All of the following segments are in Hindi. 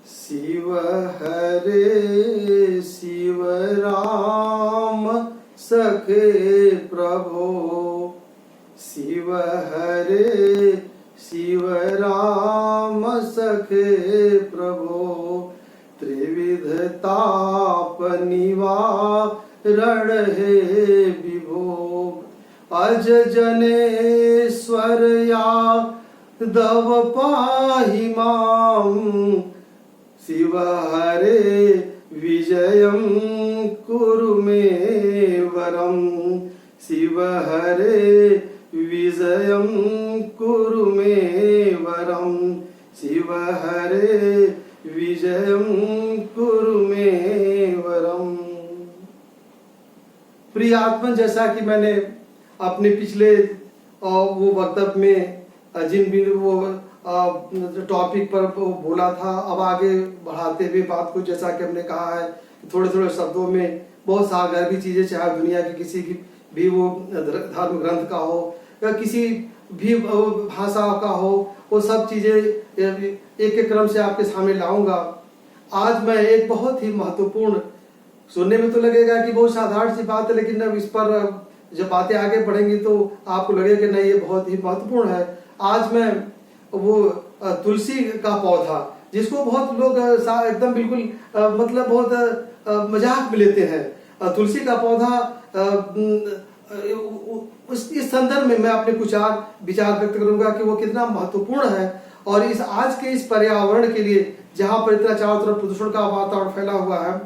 शिव हरे शिव राम सखे प्रभो, शिव हरे शिव राम सखे प्रभो, त्रिविध ताप निवारण हे विभो, अज जनेश्वर यादव पाहि मां, शिव हरे विजयं कुरु मे वरं, शिव हरे विजयं कुरु मे वरं, शिव हरे विजयं कुरु मे वरं। प्रिय आत्मन, जैसा कि मैंने अपने पिछले वो वक्तव्य में जिन भी वो टॉपिक पर बोला था, अब आगे बढ़ाते हुए बात को, जैसा कि हमने कहा है थोड़े थोड़े शब्दों में बहुत सागर्भी चीजें, चाहे दुनिया की किसी की भी वो धर्म ग्रंथ का हो या किसी भी भाषा का हो, वो सब चीजें एक एक क्रम से आपके सामने लाऊंगा। आज मैं एक बहुत ही महत्वपूर्ण, सुनने में तो लगेगा कि बहुत साधारण सी बात है, लेकिन अब इस पर जब बातें आगे बढ़ेंगी तो आपको लगेगा कि नहीं, ये बहुत ही महत्वपूर्ण है। आज मैं वो तुलसी का पौधा, जिसको बहुत लोग एकदम बिल्कुल मतलब बहुत मजाक में लेते हैं, तुलसी का पौधा, इस संदर्भ में मैं अपने कुछ विचार व्यक्त करूंगा कि वो कितना महत्वपूर्ण है। और इस आज के इस पर्यावरण के लिए, जहाँ पर इतना चारों तरफ प्रदूषण का वातावरण फैला हुआ है,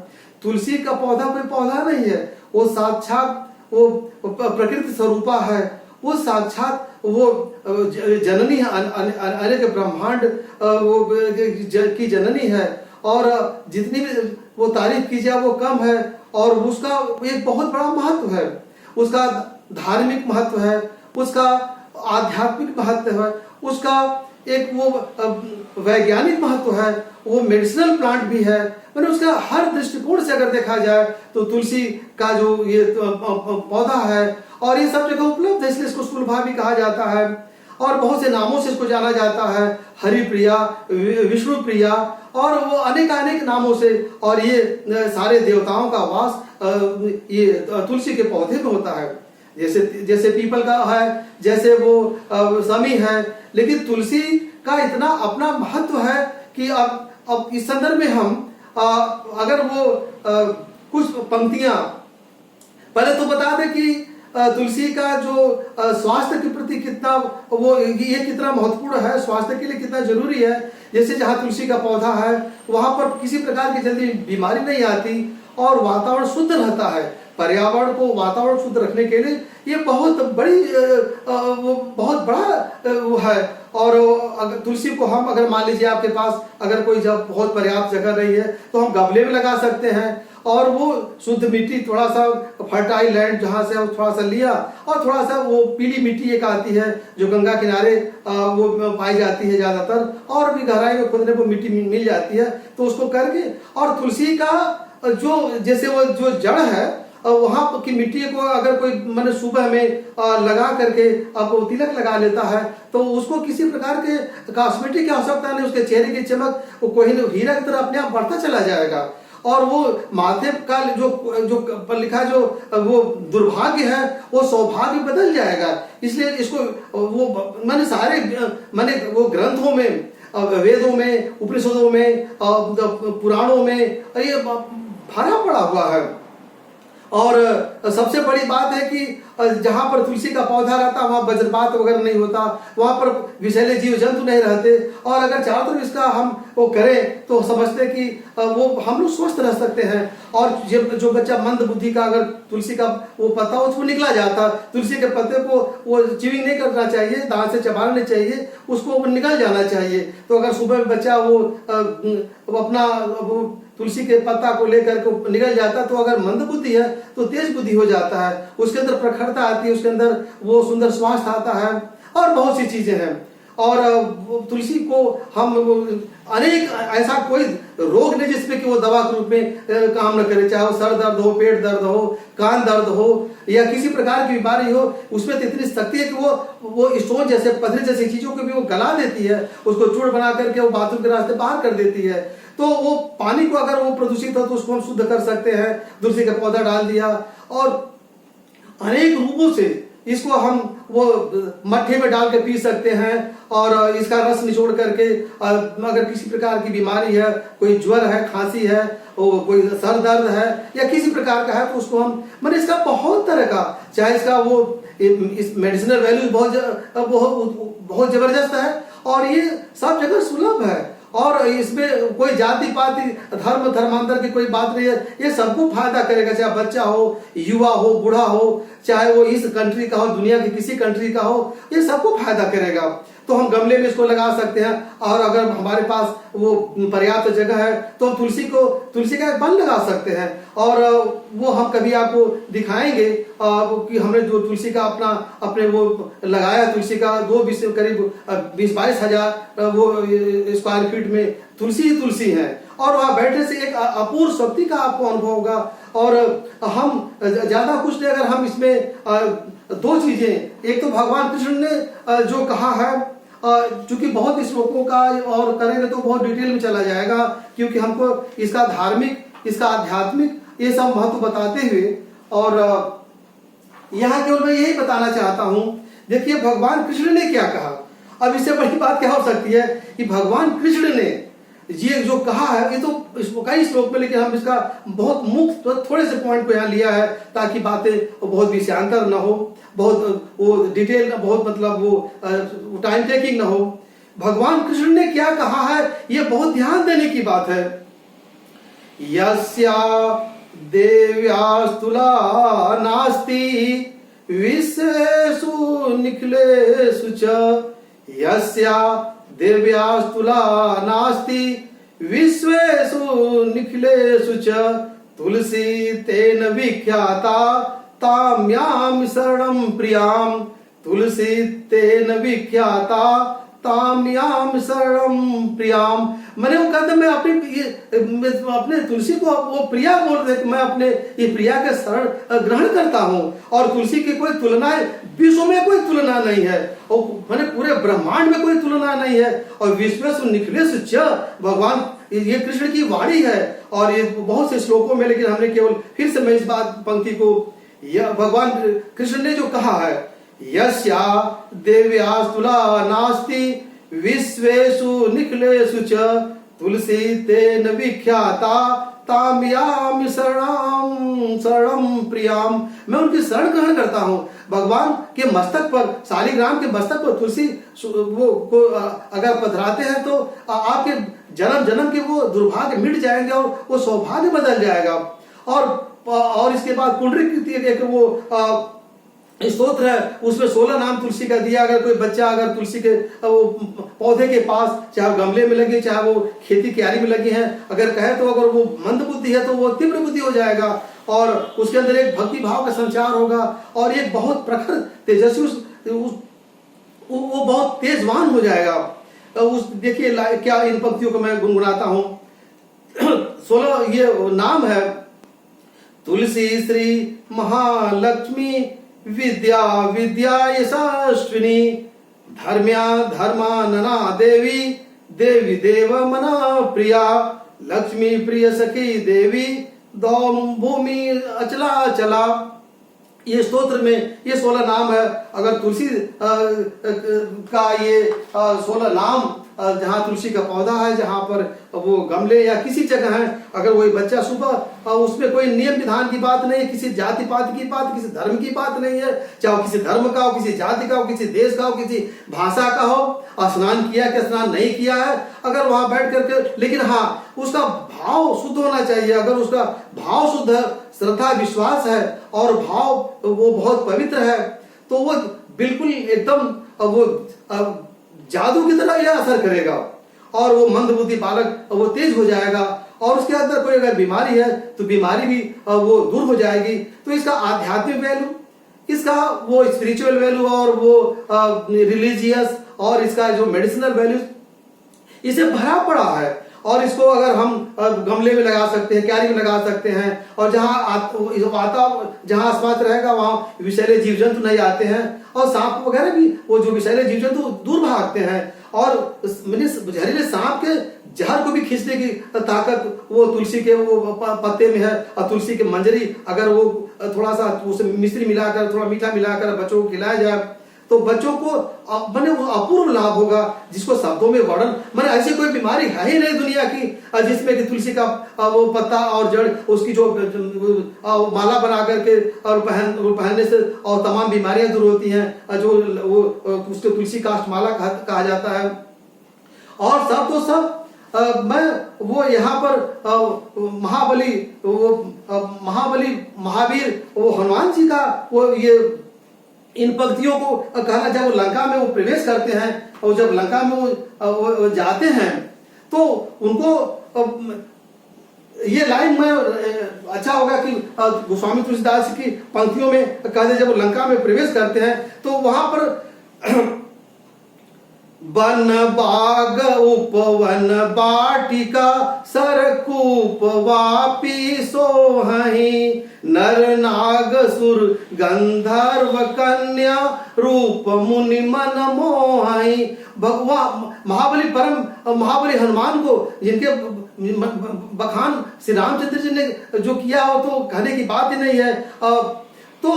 तुलसी का पौधा कोई पौधा नहीं है, वो साक्षात वो प्रकृति स्वरूपा है, वो साक्षात वो जननी है, अनेक ब्रह्मांड वो की जननी है, और जितनी भी वो तारीफ की जाए वो कम है। और उसका एक बहुत बड़ा महत्व है, उसका धार्मिक महत्व है, उसका आध्यात्मिक महत्व है, उसका एक वो वैज्ञानिक महत्व है, वो मेडिसिनल प्लांट भी है। मैंने उसका हर दृष्टिकोण से अगर देखा जाए तो तुलसी का जो ये पौधा है, और ये सब जगह उपलब्ध है, इसलिए इसको सुलभा भी कहा जाता है, और बहुत से नामों से इसको जाना जाता है, हरि प्रिया, विष्णु प्रिया, और वो अनेक अनेक नामों से। और ये सारे देवताओं का वास ये तुलसी के पौधे में होता है, जैसे जैसे पीपल का है, जैसे वो समी है, लेकिन तुलसी का इतना अपना महत्व है कि अब इस संदर्भ में हम अगर वो कुछ पंक्तियां पहले तो बता दें कि तुलसी का जो स्वास्थ्य के प्रति कितना वो ये कितना महत्वपूर्ण है, स्वास्थ्य के लिए कितना जरूरी है। जैसे जहाँ तुलसी का पौधा है वहां पर किसी प्रकार की जल्दी बीमारी नहीं आती, और वातावरण शुद्ध रहता है। पर्यावरण को, वातावरण शुद्ध रखने के लिए ये बहुत बड़ी वो बहुत बड़ा वो है। और अगर तुलसी को हम, अगर मान लीजिए आपके पास अगर कोई जब बहुत पर्याप्त जगह नहीं है तो हम गमले में लगा सकते हैं, और वो शुद्ध मिट्टी, थोड़ा सा फर्टाइल लैंड जहाँ से थोड़ा सा लिया, और थोड़ा सा वो पीली मिट्टी एक आती है जो गंगा किनारे वो पाई जाती है ज्यादातर, और भी गहराई में खुदने को मिट्टी मिल जाती है, तो उसको करके, और तुलसी का जो जैसे वो जो जड़ है वहां की मिट्टी को अगर कोई मैंने सुबह में लगा करके आपको तिलक लगा लेता है, तो उसको किसी प्रकार के कॉस्मेटिक की आवश्यकता नहीं, उसके चेहरे की चमक वो कोई हीरा की तरह अपने आप बढ़ता चला जाएगा। और वो माथे का जो पर लिखा जो वो दुर्भाग्य है वो सौभाग्य बदल जाएगा। इसलिए इसको वो मैंने वो ग्रंथों में, वेदों में, उपनिषदों में, पुराणों में ये भरा पड़ा हुआ है। और सबसे बड़ी बात है कि जहां पर तुलसी का पौधा रहता है वहां वज्रपात वगैरह नहीं होता, वहां पर विषैले जीव जंतु नहीं रहते, और अगर चारों तरफ इसका हम वो करें तो समझते कि वो हम लोग स्वस्थ रह सकते हैं। और जो बच्चा मंद बुद्धि का, अगर तुलसी का वो पत्ता उसको निकला जाता, तुलसी के पत्ते को वो च्यूइंग नहीं करना चाहिए, दांत से चबाना नहीं चाहिए, उसको निकल जाना चाहिए। तो अगर सुबह में बच्चा वो अपना वो तुलसी के पत्ता को लेकर के निकल जाता, तो अगर मंद बुद्धि है तो तेज बुद्धि हो जाता है, उसके अंदर प्रखरता आती है, उसके अंदर वो सुंदर स्वास्थ्य आता है, और बहुत सी चीजें हैं। और तुलसी को हम अनेक ऐसा कोई रोग नहीं जिसमें कि वो दवा के रूप में काम न करे, चाहे वो सर दर्द हो, पेट दर्द हो, कान दर्द हो या किसी प्रकार की बीमारी हो, उसमें तो इतनी शक्ति है कि वो स्टोन जैसे पथरी जैसी चीजों को भी वो गला देती है, उसको चूर्ण बना करके वो बाथरूम के रास्ते बाहर कर देती है। तो वो पानी को अगर वो प्रदूषित हो तो उसको हम शुद्ध कर सकते हैं, तुलसी का पौधा डाल दिया, और अनेक रूपों से इसको हम वो मट्ठे में डाल के पी सकते हैं, और इसका रस निचोड़ करके अगर किसी प्रकार की बीमारी है, कोई ज्वर है, खांसी है, कोई सर दर्द है या किसी प्रकार का है, तो उसको हम मैंने इसका बहुत तरह का, चाहे इसका वो इस मेडिसिनल वैल्यू बहुत जबरदस्त है, और ये सब जगह सुलभ है, और इसमें कोई जाति पाति धर्म धर्मांतर की कोई बात नहीं है, ये सबको फायदा करेगा, चाहे बच्चा हो, युवा हो, बूढ़ा हो, चाहे वो इस कंट्री का हो, दुनिया की किसी कंट्री का हो, ये सबको फायदा करेगा। तो हम गमले में इसको लगा सकते हैं, और अगर हमारे पास वो पर्याप्त जगह है तो हम तुलसी का एक वन लगा सकते हैं, और वो हम कभी आपको दिखाएंगे कि हमने जो तुलसी का अपने वो लगाया, तुलसी का करीब 20-22 हजार वो स्क्वायर फीट में तुलसी है, और वहां बैठने से एक अपूर्व शक्ति का आपको अनुभव होगा। और हम ज्यादा कुछ नहीं, अगर हम इसमें दो चीजें, एक तो भगवान कृष्ण ने जो कहा है, चूंकि बहुत श्लोकों का और करेंगे तो बहुत डिटेल में चला जाएगा, क्योंकि हमको इसका धार्मिक, इसका आध्यात्मिक ये सब महत्व बताते हुए, और यहाँ केवल मैं यही बताना चाहता हूं, देखिए भगवान कृष्ण ने क्या कहा। अब इससे बड़ी बात क्या हो सकती है कि भगवान कृष्ण ने ये जो कहा है, ये तो कई श्लोक में, लेकिन हम इसका बहुत मुख्य थोड़े से पॉइंट को यहाँ लिया है, ताकि बातें बहुत विषयांतर न हो, बहुत वो डिटेल, बहुत मतलब वो टाइम टेकिंग न हो। भगवान कृष्ण ने क्या कहा है, ये बहुत ध्यान देने की बात है। यस्या देव्यास्तुला नास्ति विश्वेषु निखिलेषु च, यस्या देव्यास्तुला नास्ति विश्वेषु निखिलेषु च, तुलसी तेन विख्याता ताम्याम शरणं प्रियाम, तुलसी तेन विख्याता ताम्याम शरणं प्रियाम। मैंने वो कहते मैं अपने तुलसी को वो प्रिया बोल रहे, मैं अपने ये प्रिया के शरण ग्रहण करता हूँ, और तुलसी की कोई तुलना, विश्व में कोई तुलना नहीं है, और मैंने पूरे ब्रह्मांड में कोई तुलना नहीं है। और विश्वेषु निखिलेषु च, भगवान ये कृष्ण की वाणी है, और ये बहुत से श्लोकों में, लेकिन हमने केवल फिर से मैं इस बात पंक्ति को, यह भगवान कृष्ण ने जो कहा है, यस्या देव्यास्तुला नास्ति विश्वेषु निखिलेषु च, तुलसी तेन विख्याता ताम्याम शरणं प्रियाम। मैं उनकी शरण ग्रहण करता हूँ। भगवान के मस्तक पर, शालिग्राम के मस्तक पर तुलसी वो को अगर पधराते हैं तो आपके जन्म जन्म के वो दुर्भाग्य मिट जाएंगे, और वो सौभाग्य बदल जाएगा। और इसके बाद पुंडरीक एक वो स्तोत्र है, उसमें 16 नाम तुलसी का दिया। अगर कोई बच्चा अगर तुलसी के वो पौधे के पास, चाहे गमले में लगे, चाहे वो खेती क्यारी में लगी है, अगर कहे तो अगर वो मंद बुद्धि है तो वो तीव्र बुद्धि हो जाएगा, और उसके अंदर एक भक्ति भाव का संचार होगा, और एक बहुत प्रखर तेजस्वी वो बहुत तेजवान हो जाएगा। उस देखिए क्या इन पंक्तियों को मैं गुनगुनाता हूँ। 16 ये नाम है, तुलसी श्री महालक्ष्मी विद्या विद्या यशस्विनी, धर्म्या धर्मानना देवी देवी देव मना प्रिया, लक्ष्मी प्रिय सखी देवी दौम भूमि अचला चला। ये स्तोत्र में ये 16 नाम है। अगर तुलसी का ये 16 नाम, जहाँ तुलसी का पौधा है, जहाँ पर वो गमले या किसी जगह है, अगर वही बच्चा सुबह, उसमें कोई नियम विधान की बात नहीं है, किसी जाति पाति की बात, किसी धर्म की बात नहीं है, चाहे किसी धर्म का हो, किसी जाति का हो, किसी देश का हो, किसी भाषा का हो, स्नान किया कि स्नान नहीं किया है, अगर वहां बैठ करके, लेकिन हाँ उसका भाव शुद्ध होना चाहिए। अगर उसका भाव शुद्ध है, श्रद्धा विश्वास है, और भाव वो बहुत पवित्र है, तो वो बिल्कुल एकदम वो जादू की तरह यह असर करेगा, और वो मंदबुद्धि बालक वो तेज हो जाएगा, और उसके अंदर कोई अगर बीमारी है तो बीमारी भी वो दूर हो जाएगी। तो इसका आध्यात्मिक वैल्यू, इसका वो स्पिरिचुअल वैल्यू, और वो रिलीजियस और इसका जो मेडिसिनल वैल्यू इसे भरा पड़ा है। और इसको अगर हम गमले में लगा सकते हैं, क्यारी में लगा सकते हैं, और जहाँ आसपास रहेगा वहाँ विषैले जीव जंतु नहीं आते हैं, और सांप वगैरह भी, वो जो विषैले जीव जंतु दूर भागते हैं। और जहरीले सांप के जहर को भी खींचने की ताकत वो तुलसी के वो पत्ते में है। और तुलसी के मंजरी अगर वो थोड़ा सा उसे मिश्री मिलाकर, थोड़ा मीठा मिलाकर बच्चों को खिलाया जाए तो बच्चों को मैंने वो अपूर्व लाभ होगा जिसको शब्दों में वर्णन, मैंने ऐसी कोई बीमारी है ही नहीं दुनिया की जिसमें कि तुलसी का वो पत्ता और जड़ उसकी जो माला बना करके और पहनने से और तमाम बीमारियां दूर होती हैं, जो वो उसको तुलसी काष्ठ माला कहा जाता है। और सब तो सब मैं वो यहाँ पर महावीर वो हनुमान जी का वो ये इन पंक्तियों को कहना, जब वो लंका में वो प्रवेश करते हैं और जब लंका में वो जाते हैं तो उनको ये लाइन में अच्छा होगा कि गोस्वामी तुलसीदास की पंक्तियों में कहते, जब वो लंका में प्रवेश करते हैं तो वहां पर वन बाग उपवन बाटिका सरकूप वापी सोहहि, नर नाग सुर गंधर्व कन्या रूप मुनि मन मोहहि। भगवान महाबली हनुमान को जिनके बखान श्री रामचंद्र जी ने जो किया हो तो कहने की बात ही नहीं है। तो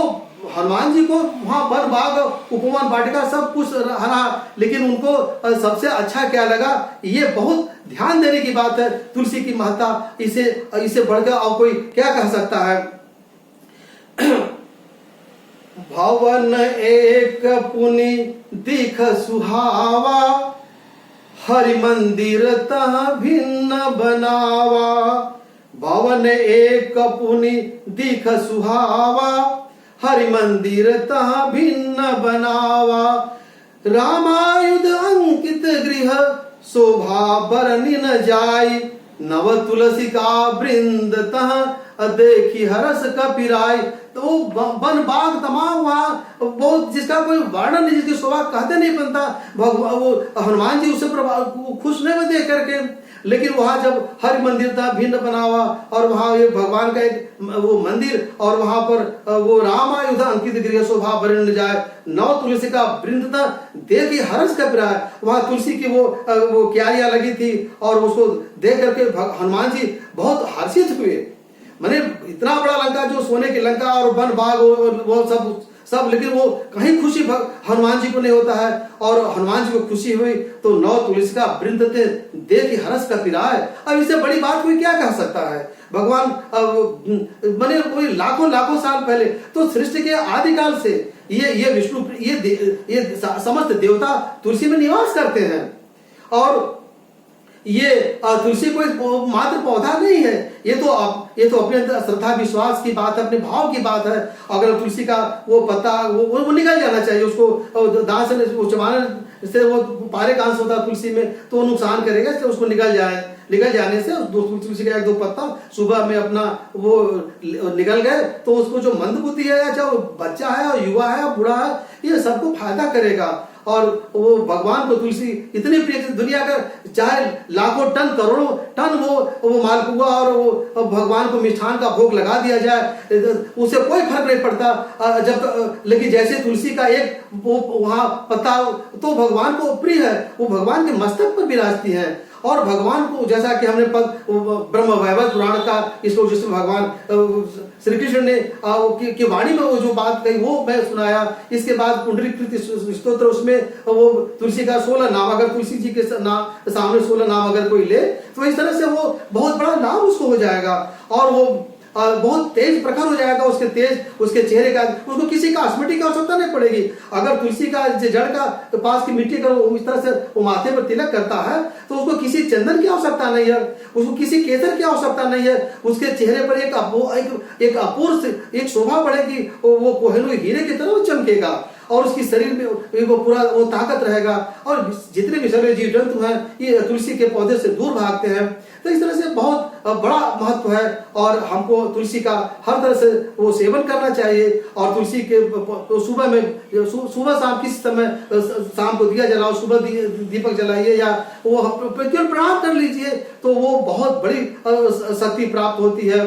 हनुमान जी को वहां वन बाग उपवन वाटिका सब कुछ रहा, लेकिन उनको सबसे अच्छा क्या लगा, ये बहुत ध्यान देने की बात है, तुलसी की महत्ता, इसे बढ़कर और कोई क्या कह सकता है। भवन एक पुनि दिख सुहावा, हरि मंदिर तह भिन्न बनावा। भवन एक पुनि दिख सुहावा, हरि मंदिर तह भिन्न बनावा। रामायुध अंकित गृह शोभा बरनि न जाय, नव तुलसी का वृंद तह देखी हरस कपिराय। तो वन बाग तमाम वहाँ बहुत जिसका कोई वर्णन नहीं, जिसकी शोभा कहते नहीं बनता। भगवान वो हनुमान जी उसे खुश नहीं हुए देख करके, लेकिन वहां जब हरि मंदिर था भिन्न बनावा और वहां ये भगवान का एक वो मंदिर और वहां पर वो रामायुध अंकित गृह शोभा बरन जाए, नौ तुलसी का वृंद था देखी हर्ष कप रहा है। वहां तुलसी की वो क्यारियां लगी थी और उसको देख करके हनुमान जी बहुत हर्षित हुए। मैंने इतना बड़ा लंका, जो सोने की लंका और वन बाग वो सब, लेकिन वो कहीं खुशी हनुमान जी को नहीं होता है। और हनुमान जी को खुशी हुई तो नौ तुलसी का वृंद थे देख हरस का पिराय। अब इससे बड़ी बात कोई क्या कह सकता है। भगवान मैंने कोई लाखों साल पहले तो सृष्टि के आदिकाल से ये विष्णु ये समस्त देवता तुलसी में निवास करते हैं। और ये तुलसी कोई मात्र पौधा नहीं है, ये तो अपने अंदर श्रद्धा विश्वास की बात है, अपने भाव की बात है। अगर तुलसी का वो पत्ता वो निकल जाना चाहिए, उसको दांत से वो चबाने से वो पारे का अंश होता है तुलसी में, तो वो नुकसान करेगा, इसलिए उसको निकल जाने से तुलसी का एक दो पत्ता सुबह में अपना वो निकल गए तो उसको जो मंदबुद्धि है, चाहे वो बच्चा है और युवा है और बूढ़ा है, ये सबको फायदा करेगा। और वो भगवान को तुलसी इतनी प्रिय, दुनिया का चाहे लाखों टन करोड़ों टन वो मालपुआ और वो भगवान को मिष्ठान का भोग लगा दिया जाए, उसे कोई फर्क नहीं पड़ता जब लेकिन जैसे तुलसी का एक वो वहां पत्ता तो भगवान को प्रिय है, वो भगवान के मस्तक पर विराजती है। और भगवान को जैसा कि हमने ब्रह्म वैवर्त पुराण का इसको जिसमें भगवान श्री कृष्ण ने की वाणी में वो जो बात कही वो मैं सुनाया। इसके बाद पुंडरीकृत स्तोत्र, उसमें वो तुलसी का 16 नाम, अगर तुलसी जी के सामने 16 नाम अगर कोई ले तो इस तरह से वो बहुत बड़ा लाभ उसको हो जाएगा। और वो बहुत तेज प्रखर हो जाएगा, उसके चेहरे का, उसको किसी का कॉस्मेटिक की आवश्यकता नहीं पड़ेगी। अगर तुलसी का जड़ का तो पास की मिट्टी का इस तरह से वो माथे पर तिलक करता है तो उसको किसी चंदन की आवश्यकता नहीं है, उसको किसी केसर की आवश्यकता नहीं है। उसके चेहरे पर एक अपूर्व एक शोभा बढ़ेगी, वो कोहिनूर हीरे की तरह चमकेगा। और उसकी शरीर में वो पूरा वो ताकत रहेगा। और जितने भी सारे जीव जंतु हैं ये तुलसी के पौधे से दूर भागते हैं। तो इस तरह से बहुत बड़ा महत्व है और हमको तुलसी का हर तरह से वो सेवन करना चाहिए। और तुलसी के सुबह में सुबह शाम किस समय शाम को दिया जलाओ, सुबह दीपक जलाइए या वो केवल प्रणाम कर लीजिए तो वो बहुत बड़ी शक्ति प्राप्त होती है।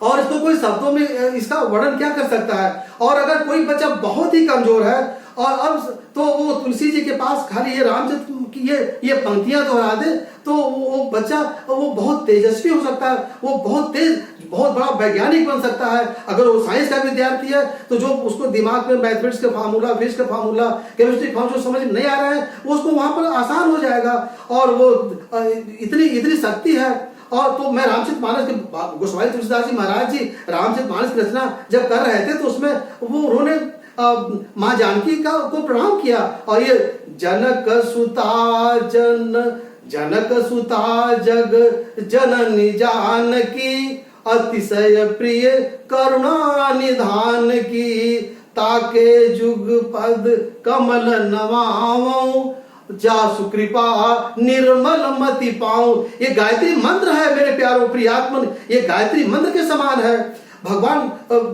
और इसको कोई शब्दों में इसका वर्णन क्या कर सकता है। और अगर कोई बच्चा बहुत ही कमजोर है और अब तो वो तुलसी जी के पास खाली ये रामचंद्र की ये पंक्तियां दोहरा दे तो वो बच्चा वो बहुत तेजस्वी हो सकता है, वो बहुत तेज बहुत बड़ा वैज्ञानिक बन सकता है। अगर वो साइंस का विद्यार्थी है तो जो उसको दिमाग में मैथमेटिक्स का फार्मूला, फिजिक्स का फार्मूला, केमिस्ट्री का फार्मूला समझ में नहीं आ रहा है वो उसको वहां पर आसान हो जाएगा। और वो इतनी शक्ति है। और तो मैं रामचरितमानस के गोस्वामी तुलसीदास जी महाराज जी रामचरितमानस की रचना जब कर रहे थे तो उसमें वो उन्होंने माँ जानकी को प्रणाम किया। और ये जनक सुता जग जननी जानकी अतिशय प्रिय करुणा निधान की ताके जुग पद कमल नवाऊं जासु कृपा निर्मल मति पाऊं। ये गायत्री मंत्र है मेरे प्यारों प्रियात्मन, ये गायत्री मंत्र के समान है। भगवान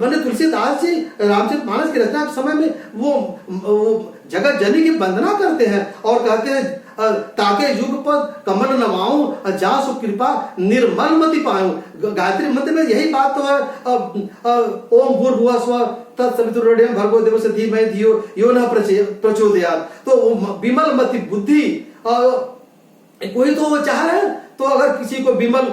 बने तुलसीदास जी रामचरितमानस की रचना के समय में वो जगत जननी की वंदना करते हैं और कहते हैं ताके युग पद कमल नवाऊं जासु कृपा निर्मल मति पाऊं। गायत्री मंत्र में यही बात तो है। ओम भूर्भुवः स्वः तत्सवितुर्वरेण्यं भर्गो देवस्य धीमहि धियो यो नः प्रचोदयात्। तो विमल मति बुद्धि कोई तो वो चाह रहे हैं तो अगर किसी को विमल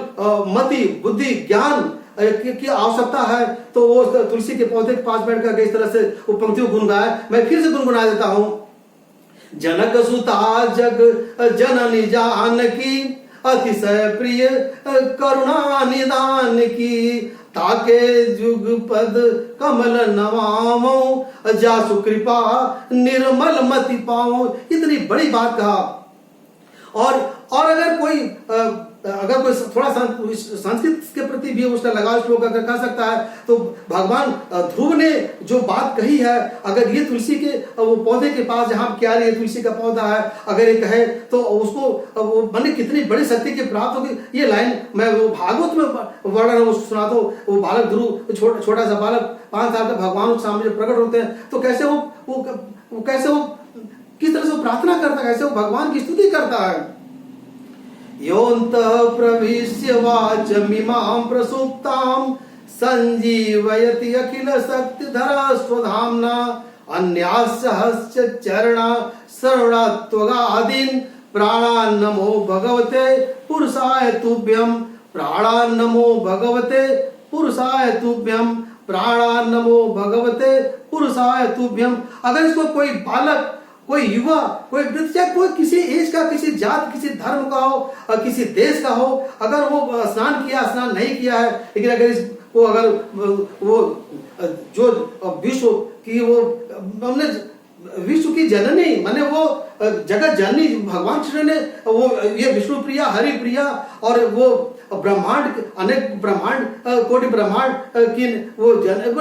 मति बुद्धि ज्ञान की आवश्यकता है तो वो तुलसी के पौधे के पास बैठ कर इस तरह से वो पंक्तियों गुनगुनाए। मैं फिर से गुनगुना देता हूं। जनक सुता जग जननी जानकी अतिशय प्रिय करुणा निदान की ताके जुग पद कमल नवाऊं जासु कृपा निर्मल मति पाऊं। इतनी बड़ी बात कहा। और अगर कोई थोड़ा संस्कृत के प्रति भी उसका लगाव श्लोक अगर कह सकता है तो भगवान ध्रुव ने जो बात कही है, अगर ये तुलसी के वो पौधे के पास जहाँ क्यारी है तुलसी का पौधा है अगर ये कहे तो उसको वो मैंने कितनी बड़ी शक्ति की प्राप्त होगी। ये लाइन मैं वो भागवत में वर्णन सुनाता हूँ। वो बालक ध्रुव छोटा सा बालक 5 साल का भगवान के सामने प्रकट होते हैं तो कैसे वो किस तरह से वो प्रार्थना करता है, कैसे वो भगवान की स्तुति करता है। योऽन्तः प्रविश्य वाचमिमां प्रसुप्तां संजीवयति अखिल शक्तिधरा स्वधाम्ना अन्यास्यस्य चरणा शरणात्वगादीन् प्राणान् नमो भगवते पुरुषाय तुभ्यं प्राणान् नमो भगवते पुरुषाय तुभ्यं प्राणान् नमो भगवते पुरुषाय तुभ्यं। अगर इसको कोई बालक कोई युवा कोई वृद्ध चाहे कोई किसी एज का किसी जात किसी धर्म का हो किसी देश का हो अगर वो स्नान किया स्नान नहीं किया है लेकिन अगर वो जो विश्व की वो हमने विश्व की जननी माने वो जगत जननी भगवान कृष्ण ने वो ये विष्णु प्रिया हरि प्रिया और वो ब्रह्मांड अनेक ब्रह्मांड कोटि ब्रह्मांड की वो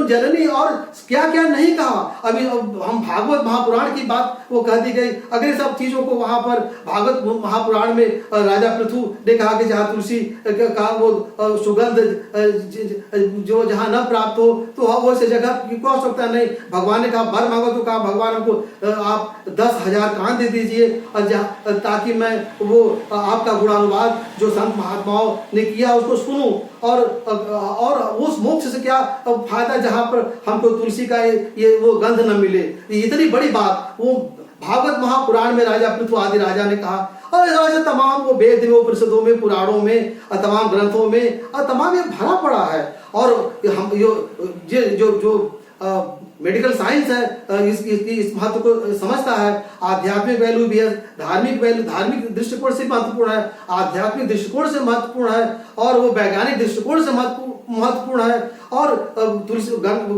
जननी और क्या क्या नहीं कहा। अभी हम भागवत महापुराण की बात वो कह दी गई। अगर सब चीजों को वहां पर भागवत महापुराण में राजा पृथु ने कहा कि जहाँ तुलसी का वो सुगंध जो जहाँ न प्राप्त हो तो वो से जगह की कोई आवश्यकता नहीं। भगवान ने कहा वर मांगो तो कहा भगवान हमको आप 10,000 कान दे दीजिए और ताकि मैं वो आपका गुणानुवाद जो संत महात्माओं ने किया उसको सुनूं और उस मोक्ष से क्या फायदा जहां पर हमको तुलसी का ये वो गंध न मिले। इतनी बड़ी बात वो भागवत महापुराण में राजा पृथु आदि राजा ने कहा। और ऐसे तमाम वो वेद में उपनिषदों में पुराणों में तमाम ग्रंथों में तमाम ये भरा पड़ा है। और हम जो मेडिकल साइंस है इस महत्व को समझता है। आध्यात्मिक वैल्यू भी है, धार्मिक वैल्यू धार्मिक दृष्टिकोण से महत्वपूर्ण है, आध्यात्मिक दृष्टिकोण से महत्वपूर्ण है और वो वैज्ञानिक दृष्टिकोण से महत्वपूर्ण है। और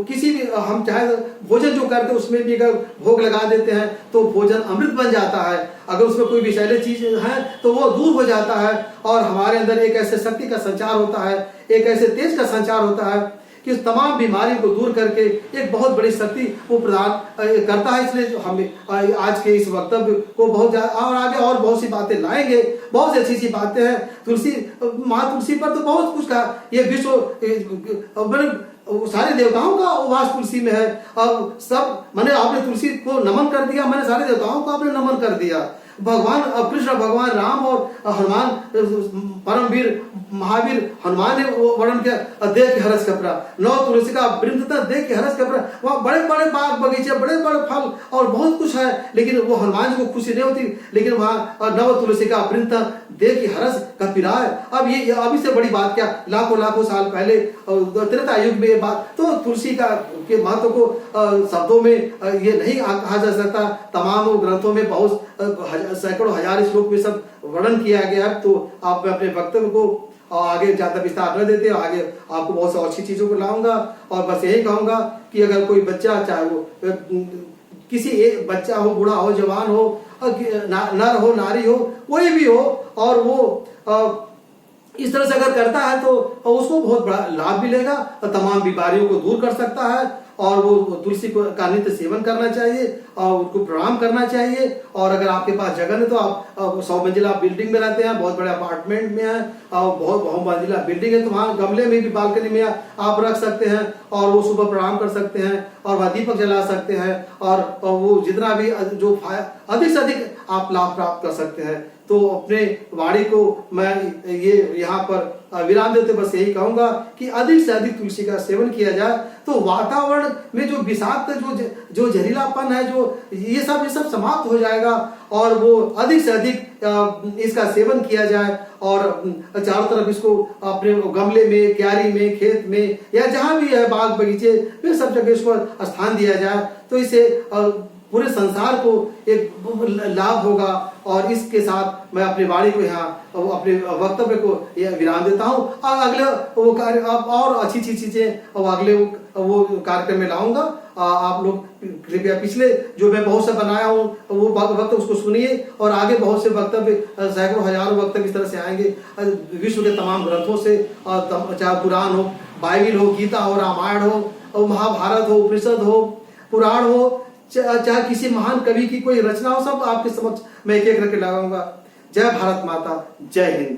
किसी भी हम चाहे भोजन जो करते हैं उसमें भी अगर भोग लगा देते हैं तो भोजन अमृत बन जाता है। अगर उसमें कोई विषैले चीज है तो वो दूर हो जाता है और हमारे अंदर एक ऐसे शक्ति का संचार होता है, एक ऐसे तेज का संचार होता है कि उस तमाम बीमारियों को दूर करके एक बहुत बड़ी शक्ति वो प्रदान करता है। इसलिए जो हमें आज के इस वक्तव्य को बहुत ज्यादा और आगे और बहुत सी बातें लाएंगे, बहुत सी अच्छी बातें हैं। तुलसी, माँ तुलसी पर तो बहुत कुछ कहा। ये विश्व सारे देवताओं का वास तुलसी में है। अब सब मैंने आपने तुलसी को नमन कर दिया, मैंने सारे देवताओं को आपने नमन कर दिया। भगवान कृष्ण, भगवान राम और हनुमान, परमवीर महावीर हनुमान ने वो वर्णन किया, देख के हरस कपड़ा, नौ तुलसी का वृंद था, देख के हरस कपड़ा। वहाँ बड़े बड़े बाग बगीचे, बड़े बड़े फल और बहुत कुछ है, लेकिन वो हनुमान जी को खुशी नहीं होती। लेकिन वहाँ नव तुलसी का वृंद था, देख के हरस कपिराय। अब ये अभी से बड़ी बात क्या, लाखों लाखों साल पहले त्रेता युग में ये बात। तो तुलसी का के महत्व को शब्दों में ये नहीं कहा जा सकता। तमाम ग्रंथों में बहुत सैकड़ों हजार श्लोक में सब वर्णन किया गया है। तो आप अपने वक्तव्य को आगे ज्यादा विस्तार न देते, आगे आपको बहुत सी अच्छी चीजों को लाऊंगा। और बस यही कहूंगा कि अगर कोई बच्चा, चाहे वो किसी एक बच्चा हो, बूढ़ा हो, जवान हो, नर हो, नारी हो, कोई भी हो, और वो इस तरह से अगर करता है तो उसको बहुत बड़ा लाभ मिलेगा, तमाम बीमारियों को दूर कर सकता है। और वो तुलसी को का नित्य सेवन करना चाहिए और उसको प्रणाम करना चाहिए। और अगर आपके पास जगह है तो आप 100 मंजिला बिल्डिंग में रहते हैं, बहुत बड़े अपार्टमेंट में है, और बहुत बहुमंजिला बिल्डिंग है, तो वहाँ गमले में भी, बालकनी में आप रख सकते हैं और वो सुबह प्रणाम कर सकते हैं और वह दीपक जला सकते हैं। और वो जितना भी जो अधिक से अधिक आप लाभ प्राप्त कर सकते हैं। तो अपने वाणी को मैं ये यहाँ पर विराम देते बस यही कहूंगा कि अधिक से अधिक तुलसी का सेवन किया जाए तो वातावरण में जो विषाक्त जो जहरीलापन है, जो ये सब समाप्त हो जाएगा। और वो अधिक से अधिक इसका सेवन किया जाए और चारों तरफ इसको अपने गमले में, क्यारी में, खेत में या जहां भी है, बाग बगीचे में, सब जगह इसको स्थान दिया जाए। तो इसे पूरे संसार को एक लाभ होगा। और इसके साथ मैं अपनी वाणी को यहाँ, अपने वक्तव्य को विराम देता हूँ। और अगले वो कार्य और अच्छी चीजें और अगले वो कार्यक्रम में लाऊंगा। आप लोग कृपया पिछले जो मैं बहुत से बनाया हूँ वो वक्त उसको सुनिए, और आगे बहुत से वक्तव्य, सैकड़ों हजारों वक्तव्य इस तरह से आएंगे विश्व के तमाम ग्रंथों से, चाहे पुराण हो, बाइबिल हो, गीता हो, रामायण हो, महाभारत हो, उपनिषद हो, पुराण हो, चाहे किसी महान कवि की कोई रचना हो, सब आपके समक्ष मैं एक एक करके लगाऊंगा। जय भारत माता, जय हिंद।